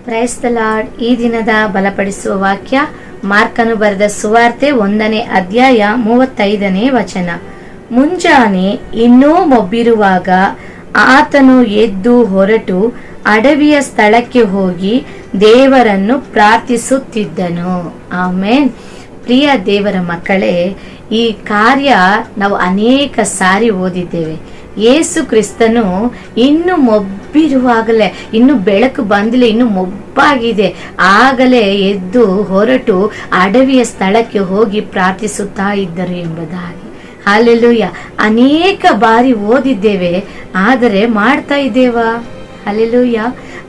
Price the lord. ಈ ದಿನದ ಬಲಪಡಿಸುವ ವಾಕ್ಯ ಮಾರ್ಕನು ಬರೆದ ಸುವಾರ್ತೆ 1ನೇ ಅಧ್ಯಾಯ 35ನೇ ವಚನ. ಮುಂಜಾನೆ ಇನ್ನೂ ಮೊಬ್ಬಿರುವಾಗ ಆತನು ಎದ್ದು ಹೊರಟು ಅಡವಿಯ ಸ್ಥಳಕ್ಕೆ ಹೋಗಿ ದೇವರನ್ನು ಪ್ರಾರ್ಥಿಸುತ್ತಿದ್ದನು. ಆಮೇನ್. ಪ್ರಿಯ ದೇವರ ಮಕ್ಕಳೇ, ಈ ಕಾರ್ಯ ನಾವು ಅನೇಕ ಸಾರಿ ಓದಿದ್ದೇವೆ. ಯೇಸು ಕ್ರಿಸ್ತನು ಇನ್ನು ಮೊಬ್ಬಿರುವಾಗಲೇ, ಇನ್ನು ಬೆಳಕು ಬಂದಿಲ್ಲ, ಇನ್ನು ಮೊಬ್ಬಾಗಿದೆ, ಆಗಲೇ ಎದ್ದು ಹೊರಟು ಅಡವಿಯ ಸ್ಥಳಕ್ಕೆ ಹೋಗಿ ಪ್ರಾರ್ಥಿಸುತ್ತಾ ಇದ್ದರು ಎಂಬುದಾಗಿ. ಹಲ್ಲೆಲೂಯ. ಅನೇಕ ಬಾರಿ ಓದಿದ್ದೇವೆ, ಆದರೆ ಮಾಡ್ತಾ ಇದ್ದೇವಾ? ಹಲ್ಲೆಲೂಯ.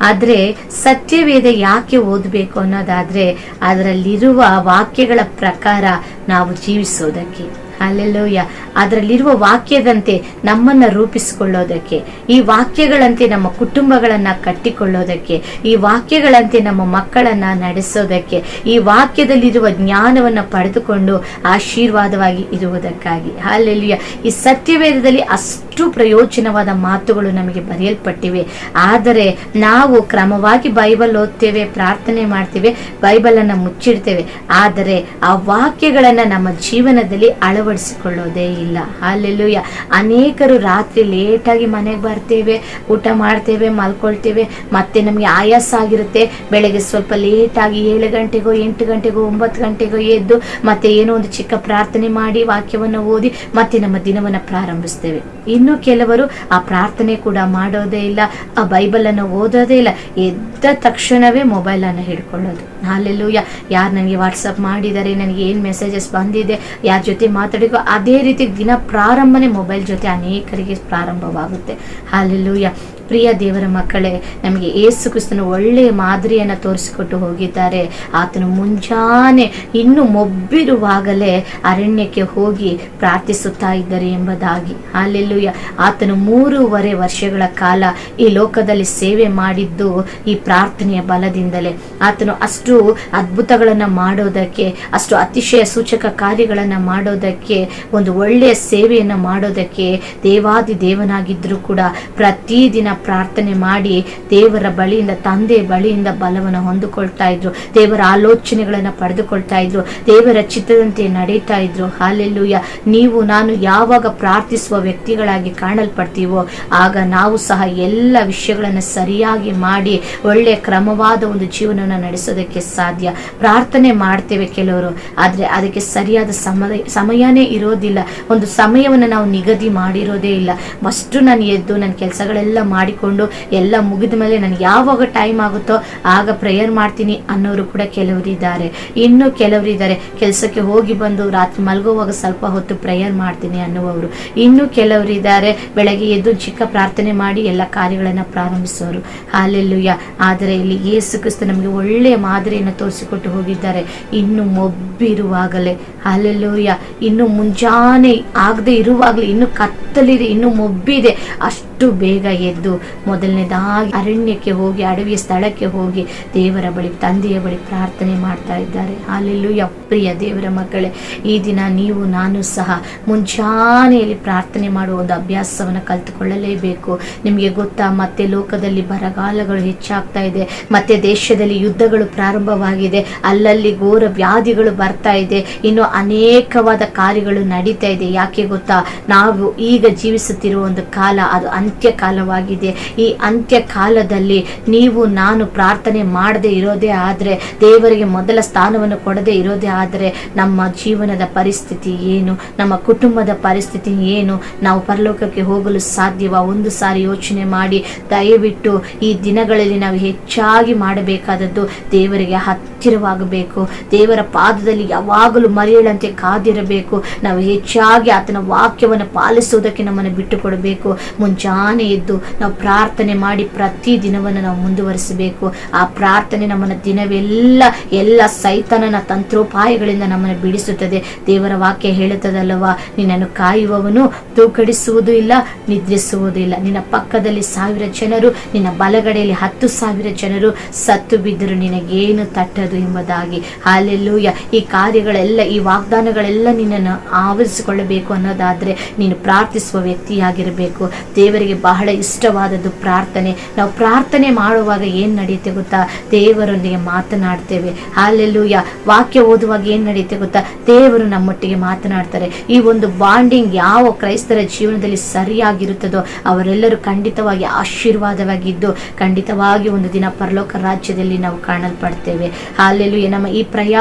ಆದ್ರೆ ಸತ್ಯವೇದ ಯಾಕೆ ಓದಬೇಕು ಅನ್ನೋದಾದ್ರೆ ಅದರಲ್ಲಿರುವ ವಾಕ್ಯಗಳ ಪ್ರಕಾರ ನಾವು ಜೀವಿಸೋದಕ್ಕೆ. ಹಲ್ಲೆಲೂಯ. ಅದರಲ್ಲಿರುವ ವಾಕ್ಯದಂತೆ ನಮ್ಮನ್ನ ರೂಪಿಸಿಕೊಳ್ಳೋದಕ್ಕೆ, ಈ ವಾಕ್ಯಗಳಂತೆ ನಮ್ಮ ಕುಟುಂಬಗಳನ್ನ ಕಟ್ಟಿಕೊಳ್ಳೋದಕ್ಕೆ, ಈ ವಾಕ್ಯಗಳಂತೆ ನಮ್ಮ ಮಕ್ಕಳನ್ನ ನಡೆಸೋದಕ್ಕೆ, ಈ ವಾಕ್ಯದಲ್ಲಿರುವ ಜ್ಞಾನವನ್ನ ಪಡೆದುಕೊಂಡು ಆಶೀರ್ವಾದವಾಗಿ ಇರುವುದಕ್ಕಾಗಿ. ಹಲ್ಲೆಲೂಯ. ಈ ಸತ್ಯವೇದದಲ್ಲಿ ಅಷ್ಟು ಪ್ರಯೋಜನವಾದ ಮಾತುಗಳು ನಮಗೆ ಬರೆಯಲ್ಪಟ್ಟಿವೆ. ಆದರೆ ನಾವು ಕ್ರಮವಾಗಿ ಬೈಬಲ್ ಓದ್ತೇವೆ, ಪ್ರಾರ್ಥನೆ ಮಾಡ್ತೇವೆ, ಬೈಬಲ್ ಅನ್ನ ಮುಚ್ಚಿಡ್ತೇವೆ, ಆದರೆ ಆ ವಾಕ್ಯಗಳನ್ನ ನಮ್ಮ ಜೀವನದಲ್ಲಿ ಅಳವಡಿಸಿಕೊಳ್ಳೋದೇ ಇಲ್ಲ. ಹಲ್ಲೆಲೂಯ. ಅನೇಕರು ರಾತ್ರಿ ಲೇಟಾಗಿ ಮನೆಗೆ ಬರ್ತೇವೆ, ಊಟ ಮಾಡ್ತೇವೆ, ಮಲ್ಕೊಳ್ತೇವೆ, ಮತ್ತೆ ನಮಗೆ ಆಯಾಸ ಆಗಿರುತ್ತೆ. ಬೆಳಗ್ಗೆ ಸ್ವಲ್ಪ ಲೇಟಾಗಿ 7 ಗಂಟೆಗೋ 8 ಗಂಟೆಗೋ 9 ಗಂಟೆಗೋ ಎದ್ದು ಮತ್ತೆ ಏನೋ ಒಂದು ಚಿಕ್ಕ ಪ್ರಾರ್ಥನೆ ಮಾಡಿ ವಾಕ್ಯವನ್ನು ಓದಿ ಮತ್ತೆ ನಮ್ಮ ದಿನವನ್ನ ಪ್ರಾರಂಭಿಸ್ತೇವೆ. ಇನ್ನು ಕೆಲವರು ಆ ಪ್ರಾರ್ಥನೆ ಕೂಡ ಮಾಡೋದೇ ಇಲ್ಲ, ಆ ಬೈಬಲ್ ಅನ್ನು ಓದೋದೇ ಇಲ್ಲ, ಎದ್ದ ತಕ್ಷಣವೇ ಮೊಬೈಲ್ ಅನ್ನು ಹಿಡ್ಕೊಳ್ಳೋದು. ಹಲ್ಲೆಲೂಯ. ಯಾರು ನನಗೆ ವಾಟ್ಸಪ್ ಮಾಡಿದ್ದಾರೆ, ನನಗೆ ಏನ್ ಮೆಸೇಜಸ್ ಬಂದಿದೆ, ಯಾರ ಜೊತೆ ಮಾತಾಡಿಕೋ, ಅದೇ ರೀತಿ ದಿನ ಪ್ರಾರಂಭನೆ ಮೊಬೈಲ್ ಜೊತೆ ಅನೇಕರಿಗೆ ಪ್ರಾರಂಭವಾಗುತ್ತೆ. ಹಲ್ಲೆಲೂಯ. ಪ್ರಿಯ ದೇವರ ಮಕ್ಕಳೇ, ನಮಗೆ ಯೇಸು ಕ್ರಿಸ್ತನು ಒಳ್ಳೆಯ ಮಾದರಿಯನ್ನು ತೋರಿಸಿಕೊಟ್ಟು ಹೋಗಿದ್ದಾರೆ. ಆತನು ಮುಂಜಾನೆ ಇನ್ನು ಮೊಬ್ಬಿರುವಾಗಲೇ ಅರಣ್ಯಕ್ಕೆ ಹೋಗಿ ಪ್ರಾರ್ಥಿಸುತ್ತಾ ಇದ್ದರು ಎಂಬುದಾಗಿ. ಹಲ್ಲೆಲೂಯ. ಆತನು 3.5 ವರ್ಷಗಳ ಕಾಲ ಈ ಲೋಕದಲ್ಲಿ ಸೇವೆ ಮಾಡಿದ್ದು ಈ ಪ್ರಾರ್ಥನೆಯ ಬಲದಿಂದಲೇ. ಆತನು ಅಷ್ಟು ಅದ್ಭುತಗಳನ್ನ ಮಾಡೋದಕ್ಕೆ, ಅಷ್ಟು ಅತಿಶಯ ಸೂಚಕ ಕಾರ್ಯಗಳನ್ನ ಮಾಡೋದಕ್ಕೆ, ಒಂದು ಒಳ್ಳೆಯ ಸೇವೆಯನ್ನ ಮಾಡೋದಕ್ಕೆ ದೇವಾದಿ ದೇವನಾಗಿದ್ರು ಕೂಡ ಪ್ರತಿದಿನ ಪ್ರಾರ್ಥನೆ ಮಾಡಿ ದೇವರ ಬಳಿಯಿಂದ, ತಂದೆ ಬಳಿಯಿಂದ ಬಲವನ್ನು ಹೊಂದಿಕೊಳ್ತಾ ಇದ್ರು, ದೇವರ ಆಲೋಚನೆಗಳನ್ನ ಪಡೆದುಕೊಳ್ತಾ ಇದ್ರು, ದೇವರ ಚಿತ್ತದಂತೆ ನಡೀತಾ ಇದ್ರು. ಹಲ್ಲೆಲೂಯ. ನೀವು ನಾನು ಯಾವಾಗ ಪ್ರಾರ್ಥಿಸುವ ವ್ಯಕ್ತಿಗಳಾಗಿ ಕಾಣಲ್ಪಡ್ತೀವೋ ಆಗ ನಾವು ಸಹ ಎಲ್ಲ ವಿಷಯಗಳನ್ನು ಸರಿಯಾಗಿ ಮಾಡಿ ಒಳ್ಳೆಯ ಕ್ರಮವಾದ ಒಂದು ಜೀವನವನ್ನು ನಡೆಸೋದಕ್ಕೆ ಸಾಧ್ಯ. ಪ್ರಾರ್ಥನೆ ಮಾಡ್ತೇವೆ ಕೆಲವರು, ಆದ್ರೆ ಅದಕ್ಕೆ ಸರಿಯಾದ ಸಮಯನೇ ಇರೋದಿಲ್ಲ. ಒಂದು ಸಮಯವನ್ನು ನಾವು ನಿಗದಿ ಮಾಡಿರೋದೇ ಇಲ್ಲ. ಫಸ್ಟ್ ನಾನು ಎದ್ದು ನನ್ನ ಕೆಲಸಗಳೆಲ್ಲ ಮಾಡಿಕೊಂಡು ಎಲ್ಲ ಮುಗಿದ ಮೇಲೆ ನನಗೆ ಯಾವಾಗ ಟೈಮ್ ಆಗುತ್ತೋ ಆಗ ಪ್ರೇಯರ್ ಮಾಡ್ತೀನಿ ಅನ್ನೋರು ಕೂಡ ಕೆಲವರು ಇದ್ದಾರೆ. ಇನ್ನು ಕೆಲವರು ಇದ್ದಾರೆ, ಕೆಲಸಕ್ಕೆ ಹೋಗಿ ಬಂದು ರಾತ್ರಿ ಮಲಗುವಾಗ ಸ್ವಲ್ಪ ಹೊತ್ತು ಪ್ರೇಯರ್ ಮಾಡ್ತೀನಿ ಅನ್ನುವರು. ಇನ್ನು ಕೆಲವರು ಇದ್ದಾರೆ, ಬೆಳಗ್ಗೆ ಎದ್ದು ಚಿಕ್ಕ ಪ್ರಾರ್ಥನೆ ಮಾಡಿ ಎಲ್ಲ ಕಾರ್ಯಗಳನ್ನ ಪ್ರಾರಂಭಿಸೋರು. ಹಲ್ಲೆಲೂಯ. ಆದರೆ ಇಲ್ಲಿ ಯೇಸು ಕ್ರಿಸ್ತ ನಮಗೆ ಒಳ್ಳೆಯ ಮಾದರಿಯನ್ನು ತೋರಿಸಿಕೊಟ್ಟು ಹೋಗಿದ್ದಾರೆ. ಇನ್ನು ಮೊಬ್ಬಿರುವಾಗಲೇ, ಹಲ್ಲೆಲೂಯ, ಇನ್ನು ಮುಂಜಾನೆ ಆಗದೆ ಇರುವಾಗಲೇ, ಇನ್ನು ಕತ್ತಲಿದೆ, ಇನ್ನು ಮೊಬ್ಬಿದೆ, ಅಷ್ಟು ಬೇಗ ಎದ್ದು ಮೊದಲನೇದಾಗಿ ಅರಣ್ಯಕ್ಕೆ ಹೋಗಿ, ಅಡವಿಯ ಸ್ಥಳಕ್ಕೆ ಹೋಗಿ ದೇವರ ಬಳಿ, ತಂದೆಯ ಬಳಿ ಪ್ರಾರ್ಥನೆ ಮಾಡ್ತಾ ಇದ್ದಾರೆ. ಹಲ್ಲೆಲೂಯ. ಪ್ರಿಯ ದೇವರ ಮಕ್ಕಳೇ, ಈ ದಿನ ನೀವು ನಾನು ಸಹ ಮುಂಜಾನೆಯಲ್ಲಿ ಪ್ರಾರ್ಥನೆ ಮಾಡುವ ಒಂದು ಅಭ್ಯಾಸವನ್ನು ಕಲಿತುಕೊಳ್ಳಲೇಬೇಕು. ನಿಮಗೆ ಗೊತ್ತಾ, ಮತ್ತೆ ಲೋಕದಲ್ಲಿ ಬರಗಾಲಗಳು ಹೆಚ್ಚಾಗ್ತಾ ಇದೆ, ಮತ್ತೆ ದೇಶದಲ್ಲಿ ಯುದ್ಧಗಳು ಪ್ರಾರಂಭವಾಗಿದೆ, ಅಲ್ಲಲ್ಲಿ ಘೋರ ವ್ಯಾಧಿಗಳು ಬರ್ತಾ ಇದೆ, ಇನ್ನು ಅನೇಕವಾದ ಕಾರ್ಯಗಳು ನಡೀತಾ ಇದೆ. ಯಾಕೆ ಗೊತ್ತಾ? ನಾವು ಈಗ ಜೀವಿಸುತ್ತಿರುವ ಒಂದು ಕಾಲ ಅದು ಅಂತ್ಯ ಕಾಲವಾಗಿದೆ. ಈ ಅಂತ್ಯ ಕಾಲದಲ್ಲಿ ನೀವು ನಾನು ಪ್ರಾರ್ಥನೆ ಮಾಡದೆ ಇರೋದೇ ಆದ್ರೆ, ದೇವರಿಗೆ ಮೊದಲ ಸ್ಥಾನವನ್ನು ಕೊಡದೆ ಇರೋದೇ ಆದ್ರೆ, ನಮ್ಮ ಜೀವನದ ಪರಿಸ್ಥಿತಿ ಏನು, ನಮ್ಮ ಕುಟುಂಬದ ಪರಿಸ್ಥಿತಿ ಏನು, ನಾವು ಪರಲೋಕಕ್ಕೆ ಹೋಗಲು ಸಾಧ್ಯವಾ? ಒಂದು ಸಾರಿ ಯೋಚನೆ ಮಾಡಿ. ದಯವಿಟ್ಟು ಈ ದಿನಗಳಲ್ಲಿ ನಾವು ಹೆಚ್ಚಾಗಿ ಮಾಡಬೇಕಾದದ್ದು ದೇವರಿಗೆ ಹತ್ತಿರವಾಗಬೇಕು, ದೇವರ ಪಾದದಲ್ಲಿ ಯಾವಾಗಲೂ ಮರೆಯಳಂತೆ ಕಾದಿರಬೇಕು. ನಾವು ಹೆಚ್ಚಾಗಿ ಆತನ ವಾಕ್ಯವನ್ನು ಪಾಲಿಸುವುದಕ್ಕೆ ನಮ್ಮನ್ನು ಬಿಟ್ಟು ಕೊಡಬೇಕು. ಮುಂಜಾನೆ ಎದ್ದು ನಾವು ಪ್ರಾರ್ಥನೆ ಮಾಡಿ ಪ್ರತಿ ದಿನವನ್ನು ನಾವು ಮುಂದುವರಿಸಬೇಕು. ಆ ಪ್ರಾರ್ಥನೆ ನಮ್ಮನ್ನ ದಿನವೆಲ್ಲ ಎಲ್ಲ ಸೈತಾನನ ತಂತ್ರೋಪಾಯಗಳಿಂದ ನಮ್ಮನ್ನು ಬಿಡಿಸುತ್ತದೆ. ದೇವರ ವಾಕ್ಯ ಹೇಳುತ್ತದಲ್ಲವಾ, ನಿನ್ನನ್ನು ಕಾಯುವವನು ತೂಕಡಿಸುವುದೂ ಇಲ್ಲ, ನಿದ್ರಿಸುವುದೂ ಇಲ್ಲ. ನಿನ್ನ ಪಕ್ಕದಲ್ಲಿ 1000 ಜನರು, ನಿನ್ನ ಬಲಗಡೆಯಲ್ಲಿ 10,000 ಜನರು ಸತ್ತು ಬಿದ್ದರು, ನಿನಗೇನು ತಟ್ಟದು ಒಳ್ಳೆಯದು ಎಂಬುದಾಗಿ. ಹಾಲೆಲೂಯ. ಈ ಕಾರ್ಯಗಳೆಲ್ಲ, ಈ ವಾಗ್ದಾನಗಳೆಲ್ಲ ನಿನ್ನನ್ನು ಆವರಿಸಿಕೊಳ್ಳಬೇಕು ಅನ್ನೋದಾದ್ರೆ ನೀನು ಪ್ರಾರ್ಥಿಸುವ ವ್ಯಕ್ತಿಯಾಗಿರಬೇಕು. ದೇವರಿಗೆ ಬಹಳ ಇಷ್ಟವಾದದ್ದು ಪ್ರಾರ್ಥನೆ. ನಾವು ಪ್ರಾರ್ಥನೆ ಮಾಡುವಾಗ ಏನ್ ನಡೆಯುತ್ತೆ ಗೊತ್ತಾ? ದೇವರೊಂದಿಗೆ ಮಾತನಾಡ್ತೇವೆ. ಹಾಲೆಲೂಯ. ವಾಕ್ಯ ಓದುವಾಗ ಏನ್ ನಡೆಯುತ್ತೆ ಗೊತ್ತಾ? ದೇವರು ನಮ್ಮೊಟ್ಟಿಗೆ ಮಾತನಾಡ್ತಾರೆ. ಈ ಒಂದು ಬಾಂಡಿಂಗ್ ಯಾವ ಕ್ರೈಸ್ತರ ಜೀವನದಲ್ಲಿ ಸರಿಯಾಗಿರುತ್ತದೋ ಅವರೆಲ್ಲರೂ ಖಂಡಿತವಾಗಿ ಆಶೀರ್ವಾದವಾಗಿದ್ದು ಖಂಡಿತವಾಗಿ ಒಂದು ದಿನ ಪರಲೋಕ ರಾಜ್ಯದಲ್ಲಿ ನಾವು ಕಾಣಲ್ಪಡ್ತೇವೆ. ಹಾಲೆಲೂಯ. ನಮ್ಮ ಈ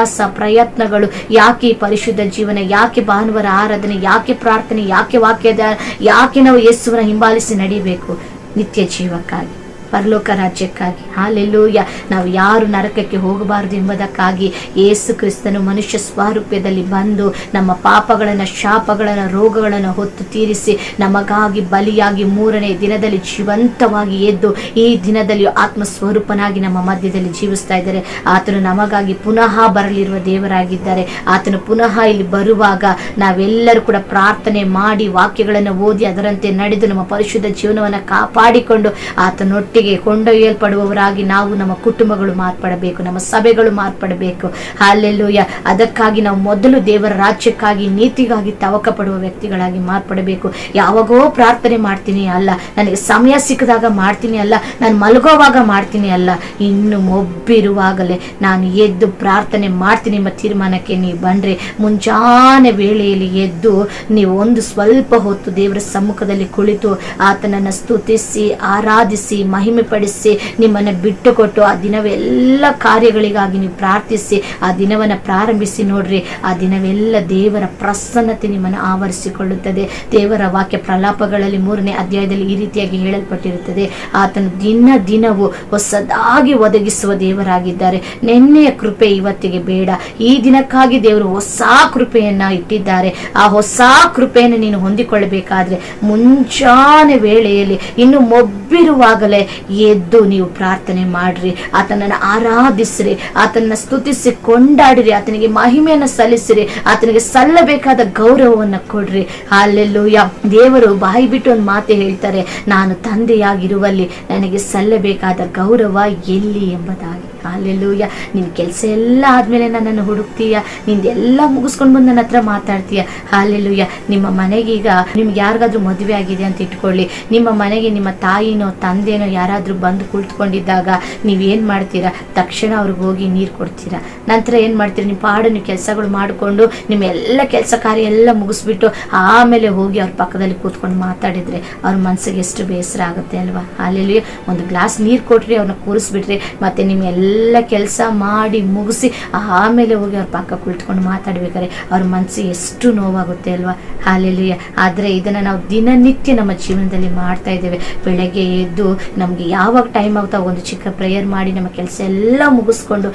ಪ್ರಯತ್ನಗಳು ಯಾಕೆ? ಈ ಪರಿಶುದ್ಧ ಜೀವನ ಯಾಕೆ? ಭಾನುವಾರ ಆರಾಧನೆ ಯಾಕೆ? ಪ್ರಾರ್ಥನೆ ಯಾಕೆ? ವಾಕ್ಯದ ಯಾಕೆ? ನಾವು ಯೇಸುವನ್ನ ಹಿಂಬಾಲಿಸಿ ನಡಿಬೇಕು? ನಿತ್ಯ ಜೀವಕ್ಕಾಗಿ, ಪರಲೋಕ ರಾಜ್ಯಕ್ಕಾಗಿ. ಹಾಲೆಲೂಯ. ನಾವು ಯಾರು ನರಕಕ್ಕೆ ಹೋಗಬಾರದು ಎಂಬುದಕ್ಕಾಗಿ ಯೇಸು ಕ್ರಿಸ್ತನು ಮನುಷ್ಯ ಸ್ವರೂಪದಲ್ಲಿ ಬಂದು ನಮ್ಮ ಪಾಪಗಳನ್ನು, ಶಾಪಗಳನ್ನು, ರೋಗಗಳನ್ನು ಹೊತ್ತು ತೀರಿಸಿ ನಮಗಾಗಿ ಬಲಿಯಾಗಿ 3ನೇ ದಿನದಲ್ಲಿ ಜೀವಂತವಾಗಿ ಎದ್ದು ಈ ದಿನದಲ್ಲಿ ಆತ್ಮಸ್ವರೂಪನಾಗಿ ನಮ್ಮ ಮಧ್ಯದಲ್ಲಿ ಜೀವಿಸ್ತಾ ಇದ್ದಾರೆ. ಆತನು ನಮಗಾಗಿ ಪುನಃ ಬರಲಿರುವ ದೇವರಾಗಿದ್ದಾರೆ. ಆತನು ಪುನಃ ಇಲ್ಲಿ ಬರುವಾಗ ನಾವೆಲ್ಲರೂ ಕೂಡ ಪ್ರಾರ್ಥನೆ ಮಾಡಿ ವಾಕ್ಯಗಳನ್ನು ಓದಿ ಅದರಂತೆ ನಡೆದು ನಮ್ಮ ಪರಿಶುದ್ಧ ಜೀವನವನ್ನು ಕಾಪಾಡಿಕೊಂಡು ಆತನೊಟ್ಟಿಗೆ ಕೊಂಡೊಯ್ಯಲ್ಪಡುವವರಾಗಿ ನಾವು, ನಮ್ಮ ಕುಟುಂಬಗಳು ಮಾರ್ಪಡಬೇಕು, ನಮ್ಮ ಸಭೆಗಳು ಮಾರ್ಪಡಬೇಕು. ಹಾಲೆಲೂಯ. ಅದಕ್ಕಾಗಿ ನಾವು ಮೊದಲು ದೇವರ ರಾಜ್ಯಕ್ಕಾಗಿ, ನೀತಿಗಾಗಿ ತವಕ ಪಡುವ ವ್ಯಕ್ತಿಗಳಾಗಿ ಮಾರ್ಪಡಬೇಕು. ಯಾವಾಗೋ ಪ್ರಾರ್ಥನೆ ಮಾಡ್ತೀನಿ ಅಲ್ಲ, ನನಗೆ ಸಮಯ ಸಿಕ್ಕಿದಾಗ ಮಾಡ್ತೀನಿ ಅಲ್ಲ, ನಾನು ಮಲಗೋವಾಗ ಮಾಡ್ತೀನಿ ಅಲ್ಲ, ಇನ್ನು ಮೊಬ್ಬಿರುವಾಗಲೇ ನಾನು ಎದ್ದು ಪ್ರಾರ್ಥನೆ ಮಾಡ್ತೀನಿ ಎಂಬ ತೀರ್ಮಾನಕ್ಕೆ ನೀವು ಬಂದ್ರೆ ಮುಂಜಾನೆ ವೇಳೆಯಲ್ಲಿ ಎದ್ದು ನೀವು ಒಂದು ಸ್ವಲ್ಪ ಹೊತ್ತು ದೇವರ ಸಮ್ಮುಖದಲ್ಲಿ ಕುಳಿತು ಆತನನ್ನು ಸ್ತುತಿಸಿ ಆರಾಧಿಸಿ ಮಹಿಮೆ ಪಡಿಸಿ ನಿಮ್ಮನ್ನು ಬಿಟ್ಟುಕೊಟ್ಟು ಆ ದಿನವೆಲ್ಲ ಕಾರ್ಯಗಳಿಗಾಗಿ ನೀವು ಪ್ರಾರ್ಥಿಸಿ ಆ ದಿನವನ್ನು ಪ್ರಾರಂಭಿಸಿ ನೋಡ್ರಿ. ಆ ದಿನವೆಲ್ಲ ದೇವರ ಪ್ರಸನ್ನತೆ ನಿಮ್ಮನ್ನು ಆವರಿಸಿಕೊಳ್ಳುತ್ತದೆ. ದೇವರ ವಾಕ್ಯ ಪ್ರಲಾಪಗಳಲ್ಲಿ 3ನೇ ಅಧ್ಯಾಯದಲ್ಲಿ ಈ ರೀತಿಯಾಗಿ ಹೇಳಲ್ಪಟ್ಟಿರುತ್ತದೆ. ಆತನು ದಿನವೂ ಹೊಸದಾಗಿ ಒದಗಿಸುವ ದೇವರಾಗಿದ್ದಾರೆ. ನಿನ್ನೆಯ ಕೃಪೆ ಇವತ್ತಿಗೆ ಬೇಡ. ಈ ದಿನಕ್ಕಾಗಿ ದೇವರು ಹೊಸ ಕೃಪೆಯನ್ನ ಇಟ್ಟಿದ್ದಾರೆ. ಆ ಹೊಸ ಕೃಪೆಯನ್ನು ನೀನು ಹೊಂದಿಕೊಳ್ಳಬೇಕಾದ್ರೆ ಮುಂಜಾನೆ ವೇಳೆಯಲ್ಲಿ ಇನ್ನು ಮೊಬ್ಬಿರುವಾಗಲೇ ಎದ್ದು ನೀವು ಪ್ರಾರ್ಥನೆ ಮಾಡ್ರಿ. ಆತನನ್ನು ಆರಾಧಿಸ್ರಿ, ಆತನನ್ನ ಸ್ತುತಿಸಿ ಕೊಂಡಾಡಿರಿ, ಆತನಿಗೆ ಮಹಿಮೆಯನ್ನು ಸಲ್ಲಿಸಿರಿ, ಆತನಿಗೆ ಸಲ್ಲಬೇಕಾದ ಗೌರವವನ್ನು ಕೊಡ್ರಿ. ಹಾಲೆಲೂಯ. ದೇವರು ಬಾಯಿ ಬಿಟ್ಟು ಒಂದು ಮಾತೆ ಹೇಳ್ತಾರೆ, ನಾನು ತಂದೆಯಾಗಿರುವಲ್ಲಿ ನನಗೆ ಸಲ್ಲಬೇಕಾದ ಗೌರವ ಎಲ್ಲಿ ಎಂಬುದಾಗಿ. ಹಾಲೆಲೂಯ. ನಿನ್ನ ಕೆಲಸ ಎಲ್ಲ ಆದ್ಮೇಲೆ ನನ್ನನ್ನು ಹುಡುಕ್ತೀಯ, ನಿಂದೆಲ್ಲ ಮುಗಿಸ್ಕೊಂಡು ಬಂದು ನನ್ನ ಹತ್ರ ಮಾತಾಡ್ತೀಯ. ಹಾಲೆಲೂಯ. ನಿಮ್ಮ ಮನೆಗೀಗ ನಿಮ್ಗೆ ಯಾರಿಗಾದ್ರೂ ಮದುವೆ ಆಗಿದೆ ಅಂತ ಇಟ್ಕೊಳ್ಳಿ, ನಿಮ್ಮ ಮನೆಗೆ ನಿಮ್ಮ ತಾಯಿನೋ ತಂದೆನೋ ಯಾರಾದ್ರೂ ಬಂದು ಕುಳಿತುಕೊಂಡಿದ್ದಾಗ ನೀವೇನ್ ಮಾಡ್ತೀರಾ? ತಕ್ಷಣ ಅವ್ರಿಗೆ ಹೋಗಿ ನೀರು ಕೊಡ್ತೀರಾ. ನಂತರ ಏನ್ ಮಾಡ್ತೀರಾ? ನಿಮ್ಮ ಪಾಡು ನೀವು ಕೆಲಸಗಳು ಮಾಡಿಕೊಂಡು ನಿಮ್ಮ ಎಲ್ಲ ಕೆಲಸ ಕಾರ್ಯ ಎಲ್ಲ ಮುಗಿಸ್ಬಿಟ್ಟು ಆಮೇಲೆ ಹೋಗಿ ಅವ್ರ ಪಕ್ಕದಲ್ಲಿ ಕೂತ್ಕೊಂಡು ಮಾತಾಡಿದ್ರೆ ಅವ್ರ ಮನಸ್ಸಿಗೆ ಎಷ್ಟು ಬೇಸರ ಆಗುತ್ತೆ ಅಲ್ವಾ? ಹಾಲೆಲೂಯ. ಒಂದು ಗ್ಲಾಸ್ ನೀರು ಕೊಟ್ರಿ, ಅವ್ರನ್ನ ಕೂರಿಸ್ಬಿಟ್ರಿ, ಮತ್ತೆ ನಿಮ್ಮ ಎಲ್ಲ ಕೆಲಸ ಮಾಡಿ ಮುಗಿಸಿ ಆಮೇಲೆ ಹೋಗಿ ಅವ್ರ ಪಕ್ಕ ಕುಳಿತುಕೊಂಡು ಮಾತಾಡ್ಬೇಕಾದ್ರೆ ಅವ್ರ ಮನಸ್ಸಿಗೆ ಎಷ್ಟು ನೋವಾಗುತ್ತೆ ಅಲ್ವಾ? ಹಾಲೆಲೂಯ. ಆದ್ರೆ ಇದನ್ನ ನಾವು ದಿನನಿತ್ಯ ನಮ್ಮ ಜೀವನದಲ್ಲಿ ಮಾಡ್ತಾ ಇದ್ದೇವೆ. ಬೆಳಗ್ಗೆ ಎದ್ದು ನಮ್ಗೆ ಯಾವಾಗ ಟೈಮ್ ಆಗ್ತಾ ಒಂದು ಚಿಕ್ಕ ಪ್ರೇಯರ್ ಮಾಡಿ ನಮ್ಮ ಕೆಲಸ ಎಲ್ಲ ಮುಗಿಸ್ಕೊಂಡು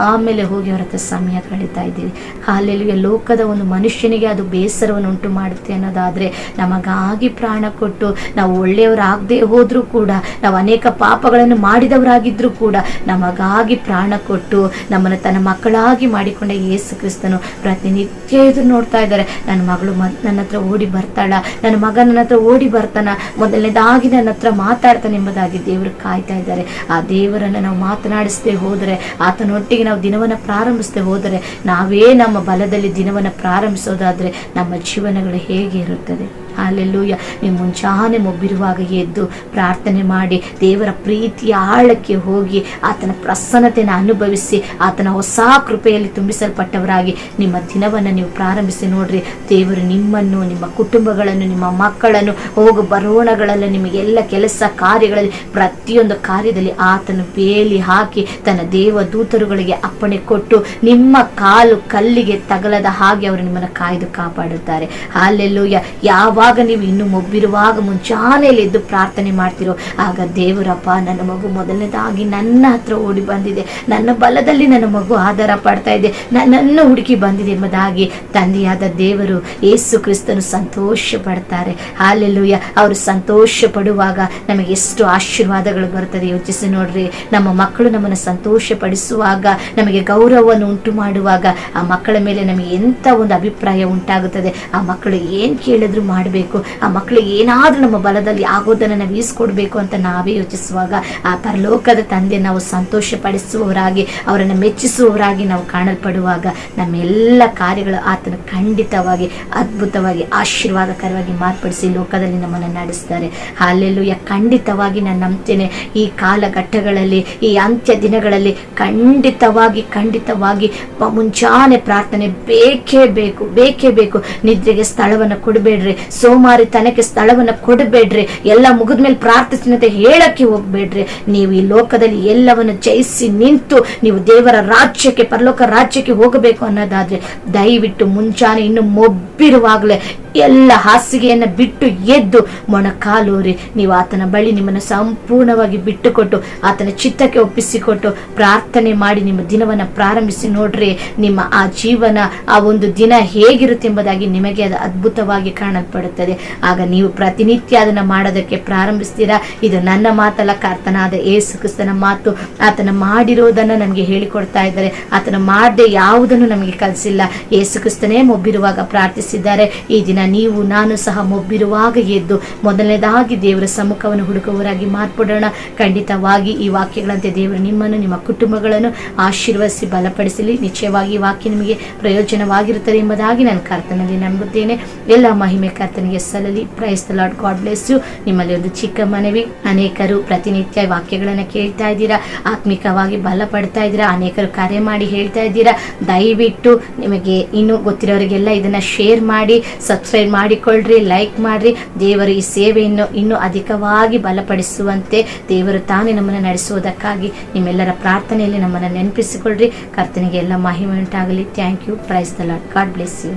ಆಮೇಲೆ ಹೋಗಿ ಅವ್ರ ಹತ್ರ ಸಮಯ ಕಳೀತಾ ಇದ್ದೀವಿ. ಹಾಲೆಲೂಯ. ಲೋಕದ ಒಂದು ಮನುಷ್ಯನಿಗೆ ಅದು ಬೇಸರವನ್ನು ಉಂಟು ಮಾಡುತ್ತೆ ಅನ್ನೋದಾದ್ರೆ ನಮಗಾಗಿ ಪ್ರಾಣ ಕೊಟ್ಟು ನಾವು ಒಳ್ಳೆಯವರಾಗದೆ ಹೋದ್ರೂ ಕೂಡ, ನಾವು ಅನೇಕ ಪಾಪಗಳನ್ನು ಮಾಡಿದವರಾಗಿದ್ರು ಕೂಡ ನಮಗಾಗಿ ಪ್ರಾಣ ಕೊಟ್ಟು ನಮ್ಮನ್ನು ತನ್ನ ಮಕ್ಕಳಾಗಿ ಮಾಡಿಕೊಂಡ ಯೇಸು ಕ್ರಿಸ್ತನು ಪ್ರತಿನಿತ್ಯ ಎದುರು ನೋಡ್ತಾ ಇದ್ದಾರೆ. ನನ್ನ ಮಗಳು ನನ್ನ ಹತ್ರ ಓಡಿ ಬರ್ತಾಳ, ನನ್ನ ಮಗ ನನ್ನ ಹತ್ರ ಓಡಿ ಬರ್ತಾನ, ಮೊದಲನೇದಾಗಿ ನನ್ನ ಹತ್ರ ಮಾತಾಡ್ತಾನೆ ಎಂಬುದಾಗಿ ದೇವರು ಕಾಯ್ತಾ ಇದ್ದಾರೆ. ಆ ದೇವರನ್ನು ನಾವು ಮಾತನಾಡಿಸದೆ ಹೋದರೆ, ಆತನೊಟ್ಟಿಗೆ ನಾವು ದಿನವನ್ನು ಪ್ರಾರಂಭಿಸದೆ ಹೋದರೆ, ನಾವೇ ನಮ್ಮ ಬಲದಲ್ಲಿ ದಿನವನ್ನು ಪ್ರಾರಂಭಿಸೋದಾದ್ರೆ ನಮ್ಮ ಜೀವನಗಳು ಹೇಗೆ ಇರುತ್ತದೆ? ಹಾಲೆಲೂಯ. ನೀವು ಮುಂಚಾನೆ ಮೊಬ್ಬಿರುವಾಗ ಎದ್ದು ಪ್ರಾರ್ಥನೆ ಮಾಡಿ ದೇವರ ಪ್ರೀತಿಯ ಆಳಕ್ಕೆ ಹೋಗಿ ಆತನ ಪ್ರಸನ್ನತೆಯನ್ನು ಅನುಭವಿಸಿ ಆತನ ಹೊಸ ಕೃಪೆಯಲ್ಲಿ ತುಂಬಿಸಲ್ಪಟ್ಟವರಾಗಿ ನಿಮ್ಮ ದಿನವನ್ನು ನೀವು ಪ್ರಾರಂಭಿಸಿ ನೋಡ್ರಿ. ದೇವರು ನಿಮ್ಮನ್ನು, ನಿಮ್ಮ ಕುಟುಂಬಗಳನ್ನು, ನಿಮ್ಮ ಮಕ್ಕಳನ್ನು, ಹೋಗು ಬರೋಣಗಳಲ್ಲಿ ನಿಮಗೆಲ್ಲ ಕೆಲಸ ಕಾರ್ಯಗಳಲ್ಲಿ ಪ್ರತಿಯೊಂದು ಕಾರ್ಯದಲ್ಲಿ ಆತನು ಬೇಲಿ ಹಾಕಿ ತನ್ನ ದೇವ ದೂತರುಗಳಿಗೆ ಅಪ್ಪಣೆ ಕೊಟ್ಟು ನಿಮ್ಮ ಕಾಲು ಕಲ್ಲಿಗೆ ತಗಲದ ಹಾಗೆ ಅವರು ನಿಮ್ಮನ್ನು ಕಾಯ್ದು ಕಾಪಾಡುತ್ತಾರೆ. ಹಾಲೆಲೂಯ. ಯಾವಾಗ ನೀವು ಇನ್ನು ಮೊಬ್ಬಿರುವಾಗ ಮುಂಚಾನೆಯಲ್ಲಿ ಎದ್ದು ಪ್ರಾರ್ಥನೆ ಮಾಡ್ತಿರೋ ಆಗ ದೇವರಪ್ಪ, ನನ್ನ ಮಗು ಮೊದಲನೇದಾಗಿ ನನ್ನ ಹತ್ರ ಓಡಿ ಬಂದಿದೆ, ನನ್ನ ಬಲದಲ್ಲಿ ನನ್ನ ಮಗು ಆಧಾರ ಪಡ್ತಾ ಇದೆ, ನನ್ನನ್ನು ಹುಡುಕಿ ಬಂದಿದೆ ಎಂಬುದಾಗಿ ತಂದೆಯಾದ ದೇವರು ಯೇಸು ಕ್ರಿಸ್ತನು ಸಂತೋಷ ಪಡ್ತಾರೆ. ಹಾಲೆಲೂಯ. ಅವರು ಸಂತೋಷ ಪಡುವಾಗ ನಮಗೆ ಎಷ್ಟು ಆಶೀರ್ವಾದಗಳು ಬರ್ತದೆ ಯೋಚಿಸಿ ನೋಡ್ರಿ. ನಮ್ಮ ಮಕ್ಕಳು ನಮ್ಮನ್ನು ಸಂತೋಷ ಪಡಿಸುವಾಗ, ನಮಗೆ ಗೌರವವನ್ನು ಉಂಟು ಮಾಡುವಾಗ ಆ ಮಕ್ಕಳ ಮೇಲೆ ನಮಗೆ ಎಂತ ಒಂದು ಅಭಿಪ್ರಾಯ ಉಂಟಾಗುತ್ತದೆ. ಆ ಮಕ್ಕಳು ಏನ್ ಕೇಳಿದ್ರು ಮಾಡುವ ಮಾಡಬೇಕು, ಆ ಮಕ್ಕಳಿಗೆ ಏನಾದರೂ ನಮ್ಮ ಬಲದಲ್ಲಿ ಆಗೋದನ್ನು ನಾವು ಈಸ್ಕೊಡ್ಬೇಕು ಅಂತ ನಾವೇ ಯೋಚಿಸುವಾಗ ಆ ಪರಲೋಕದ ತಂದೆ ನಾವು ಸಂತೋಷ ಪಡಿಸುವವರಾಗಿ, ಅವರನ್ನು ಮೆಚ್ಚಿಸುವವರಾಗಿ ನಾವು ಕಾಣಲ್ಪಡುವಾಗ ನಮ್ಮೆಲ್ಲ ಕಾರ್ಯಗಳು ಆತನ ಖಂಡಿತವಾಗಿ ಅದ್ಭುತವಾಗಿ ಆಶೀರ್ವಾದಕರವಾಗಿ ಮಾರ್ಪಡಿಸಿ ಲೋಕದಲ್ಲಿ ನಮ್ಮನ್ನು ನಡೆಸ್ತಾರೆ. ಹಾಲೆಲೂಯ. ಖಂಡಿತವಾಗಿ ನಾನು ನಂಬ್ತೇನೆ, ಈ ಕಾಲಘಟ್ಟಗಳಲ್ಲಿ, ಈ ಅಂತ್ಯ ದಿನಗಳಲ್ಲಿ ಖಂಡಿತವಾಗಿ ಮುಂಚಾನೆ ಪ್ರಾರ್ಥನೆ ಬೇಕೇ ಬೇಕು. ನಿದ್ರೆಗೆ ಸ್ಥಳವನ್ನು ಕೊಡಬೇಡ್ರಿ, ಸೋಮಾರಿತನಕ್ಕೆ ಸ್ಥಳವನ್ನು ಕೊಡಬೇಡ್ರಿ, ಎಲ್ಲ ಮುಗಿದ್ಮೇಲೆ ಪ್ರಾರ್ಥಿಸ್ತೀನಿ ಅಂತ ಹೇಳಕ್ಕೆ ಹೋಗ್ಬೇಡ್ರಿ. ನೀವು ಈ ಲೋಕದಲ್ಲಿ ಎಲ್ಲವನ್ನು ಜಯಿಸಿ ನಿಂತು ನೀವು ದೇವರ ರಾಜ್ಯಕ್ಕೆ, ಪರಲೋಕ ರಾಜ್ಯಕ್ಕೆ ಹೋಗಬೇಕು ಅನ್ನೋದಾದ್ರೆ ದಯವಿಟ್ಟು ಮುಂಚಾನೆ ಇನ್ನು ಮೊಬ್ಬಿರುವಾಗಲೇ ಎಲ್ಲ ಹಾಸಿಗೆಯನ್ನು ಬಿಟ್ಟು ಎದ್ದು ಮೊಣಕಾಲೂರಿ ನೀವು ಆತನ ಬಳಿ ನಿಮ್ಮನ್ನು ಸಂಪೂರ್ಣವಾಗಿ ಬಿಟ್ಟುಕೊಟ್ಟು ಆತನ ಚಿತ್ತಕ್ಕೆ ಒಪ್ಪಿಸಿಕೊಟ್ಟು ಪ್ರಾರ್ಥನೆ ಮಾಡಿ ನಿಮ್ಮ ದಿನವನ್ನು ಪ್ರಾರಂಭಿಸಿ ನೋಡ್ರಿ. ನಿಮ್ಮ ಆ ಜೀವನ, ಆ ಒಂದು ದಿನ ಹೇಗಿರುತ್ತೆ ಎಂಬುದಾಗಿ ನಿಮಗೆ ಅದು ಅದ್ಭುತವಾಗಿ ಕಾಣಲ್ಪಡುತ್ತದೆ. ಆಗ ನೀವು ಪ್ರತಿನಿತ್ಯ ಅದನ್ನು ಮಾಡೋದಕ್ಕೆ ಪ್ರಾರಂಭಿಸ್ತೀರಾ. ಇದು ನನ್ನ ಮಾತಲ್ಲ, ಕರ್ತನಾದ ಯೇಸು ಕ್ರಿಸ್ತನ ಮಾತು. ಆತನ ಮಾಡಿರೋದನ್ನು ನಮಗೆ ಹೇಳಿಕೊಡ್ತಾ ಇದ್ದಾರೆ. ಆತನ ಮಾಡದೆ ಯಾವುದನ್ನು ನಮಗೆ ಕಲಿಸಿಲ್ಲ. ಯೇಸು ಕ್ರಿಸ್ತನೇ ಮೊಬ್ಬಿರುವಾಗ ಪ್ರಾರ್ಥಿಸಿದ್ದಾರೆ. ಈ ದಿನ ನೀವು ನಾನು ಸಹ ಮೊಬ್ಬಿರುವಾಗ ಎದ್ದು ಮೊದಲನೇದಾಗಿ ದೇವರ ಸಮ್ಮುಖವನ್ನು ಹುಡುಕುವವರಾಗಿ ಮಾರ್ಪಡೋಣ. ಖಂಡಿತವಾಗಿ ಈ ವಾಕ್ಯಗಳಂತೆ ದೇವರು ನಿಮ್ಮನ್ನು, ನಿಮ್ಮ ಕುಟುಂಬಗಳನ್ನು ಆಶೀರ್ವದಿಸಿ ಬಲಪಡಿಸಲಿ. ನಿಶ್ಚಯವಾಗಿ ಈ ವಾಕ್ಯ ನಿಮಗೆ ಪ್ರಯೋಜನವಾಗಿರುತ್ತದೆ ಎಂಬುದಾಗಿ ನಾನು ಕರ್ತನಲ್ಲಿ ನಂಬುತ್ತೇನೆ. ಎಲ್ಲ ಮಹಿಮೆ ಕರ್ತನಿಗೆ ಸಲ್ಲಲಿ. Praise the Lord. God bless you. ನಿಮ್ಮಲ್ಲಿ ಒಂದು ಚಿಕ್ಕ ಮನವಿ, ಅನೇಕರು ಪ್ರತಿನಿತ್ಯ ವಾಕ್ಯಗಳನ್ನು ಕೇಳ್ತಾ ಇದ್ದೀರಾ, ಆತ್ಮಿಕವಾಗಿ ಬಲ ಪಡ್ತಾ ಇದ್ದೀರಾ, ಅನೇಕರು ಕರೆ ಮಾಡಿ ಹೇಳ್ತಾ ಇದ್ದೀರಾ. ದಯವಿಟ್ಟು ನಿಮಗೆ ಇನ್ನೂ ಗೊತ್ತಿರೋರಿಗೆಲ್ಲ ಇದನ್ನ ಶೇರ್ ಮಾಡಿ, ಸಬ್ಸ್ಕ್ರೈಬ್ ಮಾಡಿಕೊಳ್ಳ್ರಿ, ಲೈಕ್ ಮಾಡ್ರಿ. ದೇವರು ಈ ಸೇವೆಯನ್ನು ಇನ್ನೂ ಅಧಿಕವಾಗಿ ಬಲಪಡಿಸುವಂತೆ ದೇವರು ತಾನೇ ನಮ್ಮನ್ನು ನಡೆಸುವುದಕ್ಕಾಗಿ ನಿಮ್ಮೆಲ್ಲರ ಪ್ರಾರ್ಥನೆಯಲ್ಲಿ ನಮ್ಮನ್ನು ನೆನಪಿಸಿಕೊಳ್ಳ್ರಿ. ಕರ್ತನಿಗೆ ಎಲ್ಲ ಮಹಿಮೆ ಉಂಟಾಗಲಿ. Thank you. Praise the Lord. God bless you.